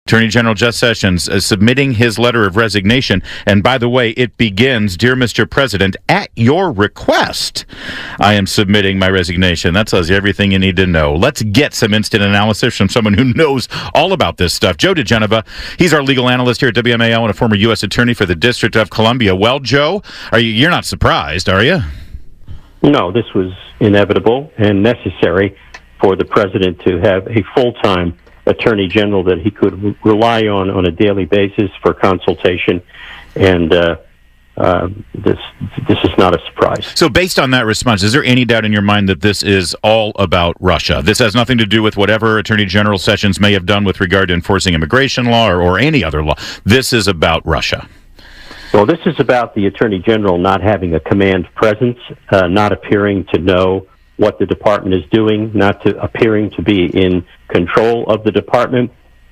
Attorney General Jeff Sessions submitting his letter of resignation. And by the way, it begins, "Dear Mr. President, at your request, I am submitting my resignation." That tells you everything you need to know. Let's get some instant analysis from someone who knows all about this stuff. Joe DiGenova, he's our legal analyst here at WMAL and a former U.S. attorney for the District of Columbia. Well, Joe, you're not surprised, are you? No, this was inevitable and necessary for the president to have a full-time attorney general that he could rely on a daily basis for consultation, and this is not a surprise. So based on that response, is there any doubt in your mind that this is all about Russia? This has nothing to do with whatever Attorney General Sessions may have done with regard to enforcing immigration law or any other law. This is about Russia. Well, this is about the Attorney General not having a command presence, not appearing to know what the department is doing, not appearing to be in control of the department,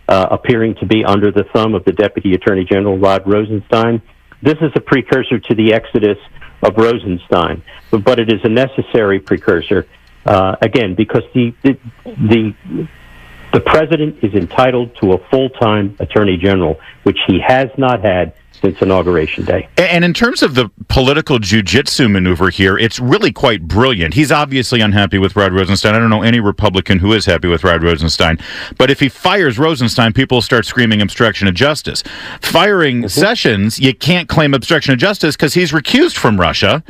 appearing to be under the thumb of the Deputy Attorney General, Rod Rosenstein. This is a precursor to the exodus of Rosenstein, but it is a necessary precursor, again, because the president is entitled to a full-time Attorney General, which he has not had since Inauguration Day. And in terms of the political jiu-jitsu maneuver here, it's really quite brilliant. He's obviously unhappy with Rod Rosenstein. I don't know any Republican who is happy with Rod Rosenstein. But if he fires Rosenstein, people start screaming obstruction of justice. Firing Sessions, you can't claim obstruction of justice because he's recused from Russia.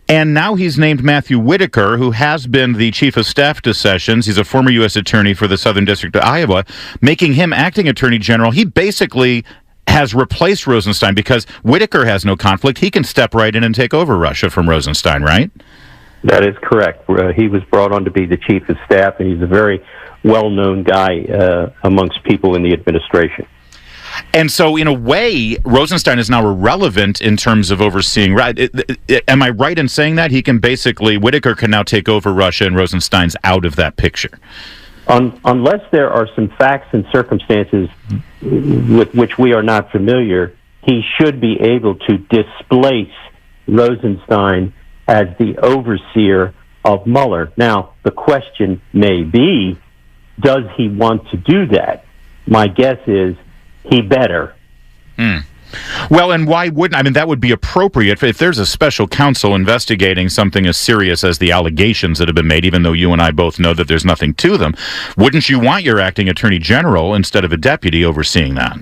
And now he's named Matthew Whitaker, who has been the chief of staff to Sessions. He's a former U.S. attorney for the Southern District of Iowa, making him acting attorney general. He basically has replaced Rosenstein because Whitaker has no conflict. He can step right in and take over Russia from Rosenstein, right? That is correct. He was brought on to be the chief of staff, and he's a very well-known guy amongst people in the administration. And so, in a way, Rosenstein is now irrelevant in terms of overseeing. Am I right in saying that? Whitaker can now take over Russia, and Rosenstein's out of that picture. Unless there are some facts and circumstances with which we are not familiar, he should be able to displace Rosenstein as the overseer of Mueller. Now, the question may be, does he want to do that? My guess is he better. Well, and why wouldn't? I mean, that would be appropriate if there's a special counsel investigating something as serious as the allegations that have been made, even though you and I both know that there's nothing to them. Wouldn't you want your acting attorney general instead of a deputy overseeing that?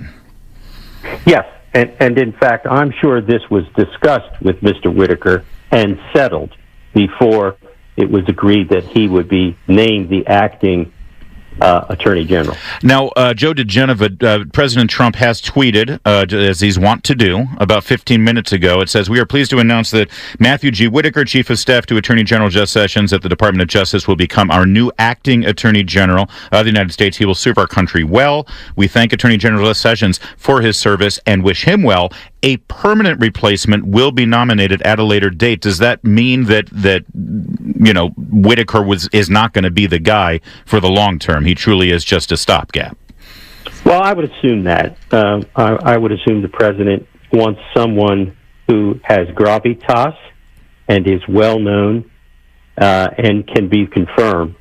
Yes, and in fact, I'm sure this was discussed with Mr. Whitaker and settled before it was agreed that he would be named the acting Attorney General. Now, Joe DiGenova, President Trump has tweeted, as he's wont to do, about 15 minutes ago. It says, "We are pleased to announce that Matthew G. Whitaker, Chief of Staff to Attorney General Jeff Sessions at the Department of Justice, will become our new acting Attorney General of the United States. He will serve our country well. We thank Attorney General Jeff Sessions for his service and wish him well. A permanent replacement will be nominated at a later date." Does that mean that Whitaker is not going to be the guy for the long term? He truly is just a stopgap. Well, I would assume that. I would assume the president wants someone who has gravitas and is well known and can be confirmed.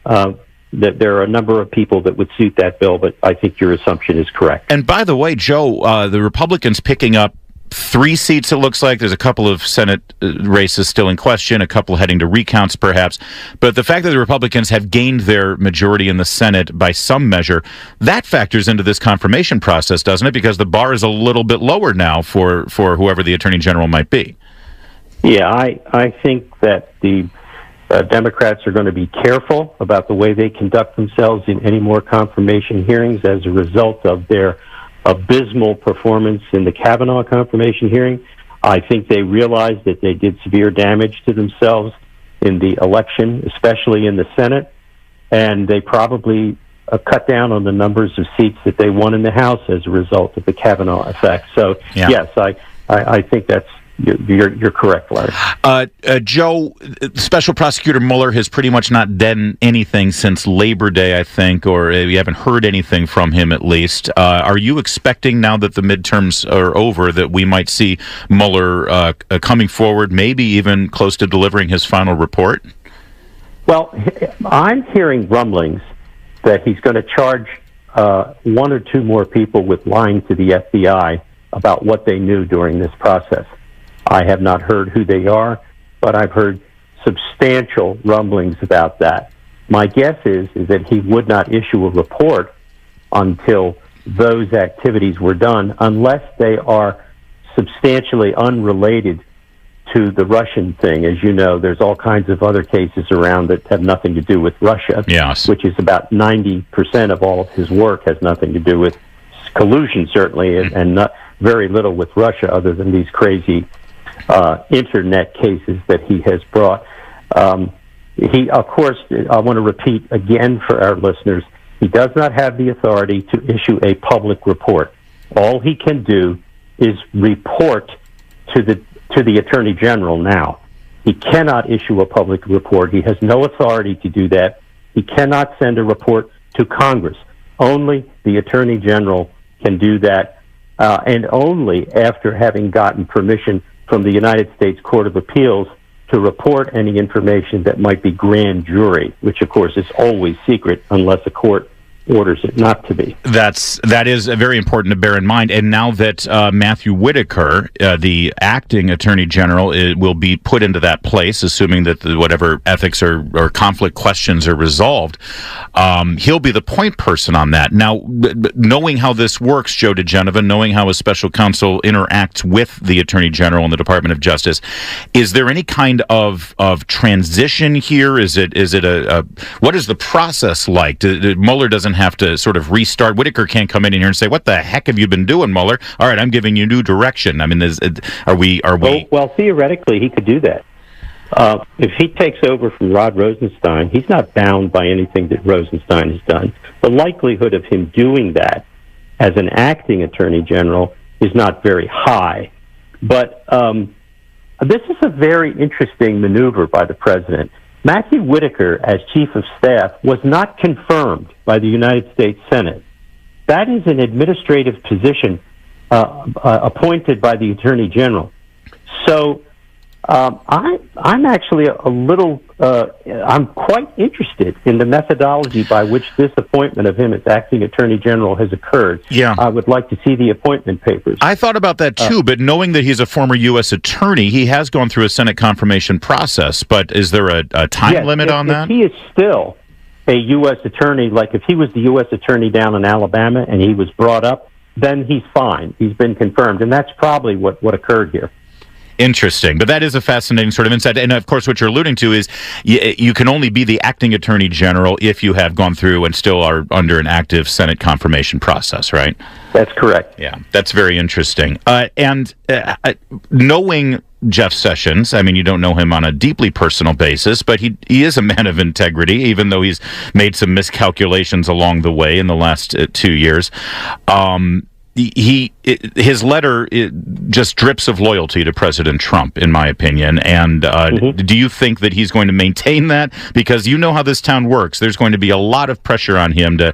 That there are a number of people that would suit that bill, but I think your assumption is correct. And by the way, Joe, the Republicans picking up 3 seats, it looks like. There's a couple of Senate races still in question, a couple heading to recounts perhaps. But the fact that the Republicans have gained their majority in the Senate by some measure, that factors into this confirmation process, doesn't it? Because the bar is a little bit lower now for whoever the Attorney General might be. Yeah, I think that the Democrats are going to be careful about the way they conduct themselves in any more confirmation hearings as a result of their abysmal performance in the Kavanaugh confirmation hearing. I think they realized that they did severe damage to themselves in the election, especially in the Senate, and they probably cut down on the numbers of seats that they won in the House as a result of the Kavanaugh effect. So, yeah. Yes, I think that's You're correct, Larry. Joe, Special Prosecutor Mueller has pretty much not done anything since Labor Day, I think, or we haven't heard anything from him at least. Are you expecting now that the midterms are over that we might see Mueller coming forward, maybe even close to delivering his final report? Well, I'm hearing rumblings that he's going to charge one or two more people with lying to the FBI about what they knew during this process. I have not heard who they are, but I've heard substantial rumblings about that. My guess is that he would not issue a report until those activities were done, unless they are substantially unrelated to the Russian thing. As you know, there's all kinds of other cases around that have nothing to do with Russia, yes, which is about 90% of all of his work has nothing to do with collusion, certainly, and not very little with Russia, other than these crazy internet cases that he has brought. He, of course, I want to repeat again for our listeners, he does not have the authority to issue a public report. All he can do is report to the Attorney General now. He cannot issue a public report. He has no authority to do that. He cannot send a report to Congress. Only the Attorney General can do that, and only after having gotten permission from the United States Court of Appeals to report any information that might be grand jury, which, of course, is always secret unless a court orders it not to be. That is very important to bear in mind. And now that Matthew Whitaker, the acting Attorney General, will be put into that place, assuming that whatever ethics or conflict questions are resolved, he'll be the point person on that. Now, knowing how this works, Joe DiGenova, knowing how a special counsel interacts with the Attorney General and the Department of Justice, is there any kind of transition here? Is it what is the process like? Mueller doesn't have to sort of restart. Whitaker can't come in here and say, "What the heck have you been doing, Mueller? All right, I'm giving you new direction." I mean, are we? Well, theoretically, he could do that. If he takes over from Rod Rosenstein, he's not bound by anything that Rosenstein has done. The likelihood of him doing that as an acting Attorney General is not very high. But this is a very interesting maneuver by the president. Matthew Whitaker, as Chief of Staff, was not confirmed by the United States Senate. That is an administrative position appointed by the Attorney General. So I'm actually a little, I'm quite interested in the methodology by which this appointment of him as acting Attorney General has occurred. Yeah. I would like to see the appointment papers. I thought about that too, but knowing that he's a former U.S. attorney, he has gone through a Senate confirmation process. But is there a time limit on that? If he is still a U.S. attorney, like if he was the U.S. attorney down in Alabama and he was brought up, then he's fine. He's been confirmed, and that's probably what occurred here. Interesting. But that is a fascinating sort of insight. And, of course, what you're alluding to is you can only be the acting Attorney General if you have gone through and still are under an active Senate confirmation process, right? That's correct. Yeah, that's very interesting. And knowing Jeff Sessions, I mean, you don't know him on a deeply personal basis, but he is a man of integrity, even though he's made some miscalculations along the way in the last 2 years. His letter just drips of loyalty to President Trump, in my opinion. And do you think that he's going to maintain that? Because you know how this town works. There's going to be a lot of pressure on him to,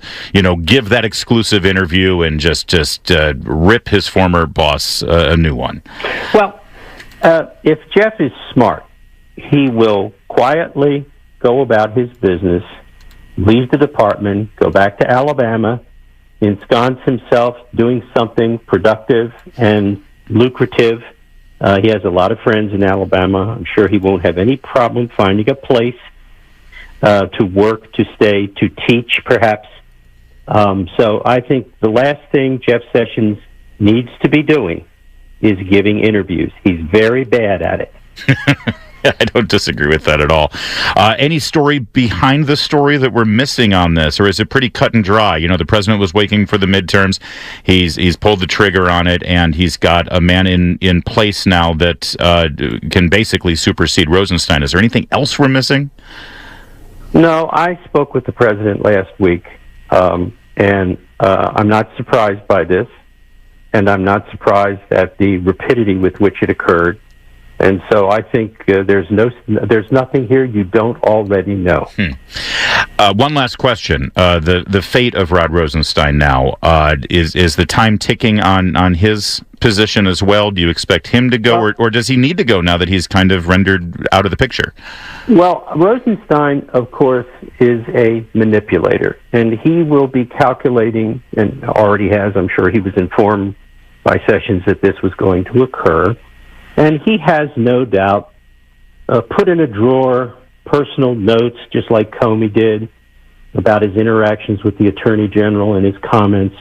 give that exclusive interview and just rip his former boss a new one. Well, if Jeff is smart, he will quietly go about his business, leave the department, go back to Alabama, ensconce himself doing something productive and lucrative. He has a lot of friends in Alabama. I'm sure he won't have any problem finding a place to work, to stay, to teach, perhaps. So I think the last thing Jeff Sessions needs to be doing is giving interviews. He's very bad at it. I don't disagree with that at all. Any story behind the story that we're missing on this, or is it pretty cut and dry? The president was waiting for the midterms. He's pulled the trigger on it, and he's got a man in place now that can basically supersede Rosenstein. Is there anything else we're missing? No, I spoke with the president last week, and I'm not surprised by this, and I'm not surprised at the rapidity with which it occurred. And so I think there's nothing here you don't already know. One last question. The fate of Rod Rosenstein now, is the time ticking on his position as well? Do you expect him to go, or does he need to go now that he's kind of rendered out of the picture? Well, Rosenstein, of course, is a manipulator, and he will be calculating, and already has, I'm sure he was informed by Sessions that this was going to occur, and he has no doubt put in a drawer personal notes, just like Comey did, about his interactions with the Attorney General and his comments.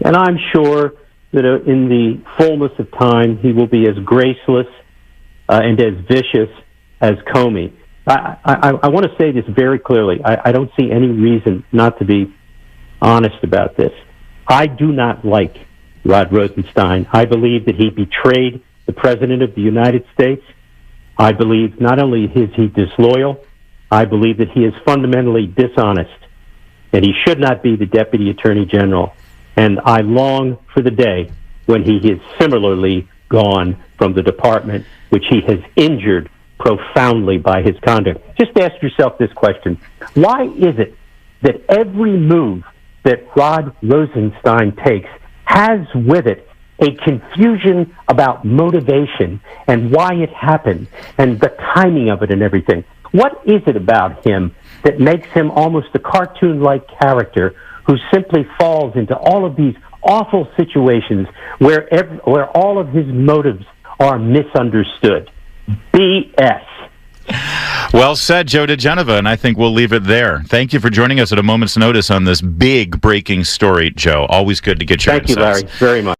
And I'm sure that in the fullness of time, he will be as graceless and as vicious as Comey. I want to say this very clearly. I don't see any reason not to be honest about this. I do not like Rod Rosenstein. I believe that he betrayed the President of the United States. I believe not only is he disloyal, I believe that he is fundamentally dishonest, and he should not be the Deputy Attorney General. And I long for the day when he is similarly gone from the department, which he has injured profoundly by his conduct. Just ask yourself this question. Why is it that every move that Rod Rosenstein takes has with it a confusion about motivation and why it happened and the timing of it and everything? What is it about him that makes him almost a cartoon-like character who simply falls into all of these awful situations where all of his motives are misunderstood? BS. Well said, Joe DiGenova, and I think we'll leave it there. Thank you for joining us at a moment's notice on this big breaking story, Joe. Always good to get your insights. Thank you, Larry, very much.